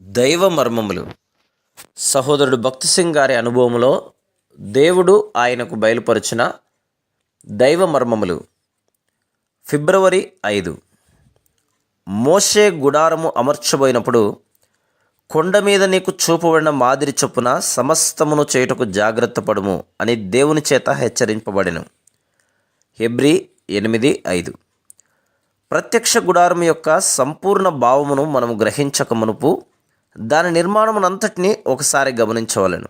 దైవ మర్మములు. సహోదరుడు భక్తి సింగ్ గారి అనుభవంలో దేవుడు ఆయనకు బయలుపరిచిన దైవ మర్మములు. ఫిబ్రవరి 5. మోషే గుడారము అమర్చబోయినప్పుడు కొండ మీద నీకు చూపబడిన మాదిరి చొప్పున సమస్తమును చేయుటకు జాగ్రత్త పడుము అని దేవుని చేత హెచ్చరింపబడెను. హెబ్రీ 8:5. ప్రత్యక్ష గుడారం యొక్క సంపూర్ణ భావమును మనము గ్రహించక మునుపు దాని నిర్మాణమునంతటినీ ఒకసారి గమనించవలెను.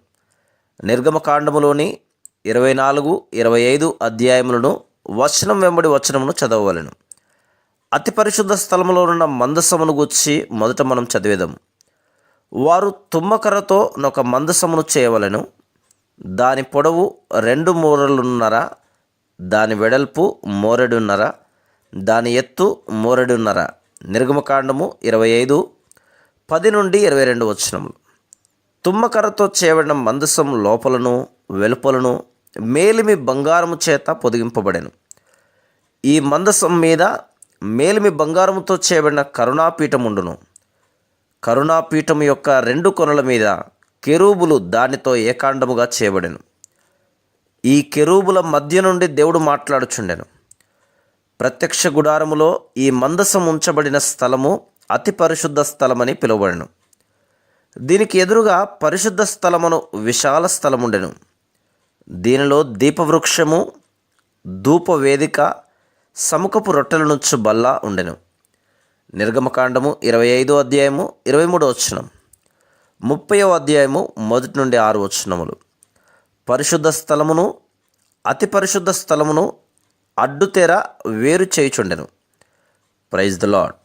నిర్గమకాండములోని 24, 25 అధ్యాయములను వచనం వెంబడి వచనమును చదవవలెను. అతి పరిశుద్ధ స్థలములోనున్న మందసమును గూర్చి మొదట మనం చదివేదాము. వారు తుమ్మకర్రతో ఒక మందసమును చేయవలెను. దాని పొడవు 2 మూరలున్నర, దాని వెడల్పు మోరెడున్నర, దాని ఎత్తు మోరెడున్నర. నిర్గమకాండము 25:10-22 వచనములు. తుమ్మకర్రతో చేయబడిన మందసం లోపలను వెలుపలను మేలిమి బంగారము చేత పొదిగింపబడెను. ఈ మందసం మీద మేలిమి బంగారముతో చేయబడిన కరుణాపీఠముండును. కరుణాపీఠము యొక్క 2 కొనల మీద కెరూబులు దానితో ఏకాండముగా చేయబడెను. ఈ కెరూబుల మధ్య నుండి దేవుడు మాట్లాడుచుండెను. ప్రత్యక్ష గుడారములో ఈ మందసం ఉంచబడిన స్థలము అతి పరిశుద్ధ స్థలమని పిలువబడెను. దీనికి ఎదురుగా పరిశుద్ధ స్థలమును విశాల స్థలముండెను. దీనిలో దీపవృక్షము, ధూపవేదిక, సముఖపు రొట్టెలనుచ్చు బల్ల ఉండెను. నిర్గమకాండము 25 అధ్యాయము 23 వచనం, 30 అధ్యాయము 1-6 వచనములు. పరిశుద్ధ స్థలమును అతి పరిశుద్ధ స్థలమును అడ్డుతెర వేరు చేయుచుండెను. Praise the lord.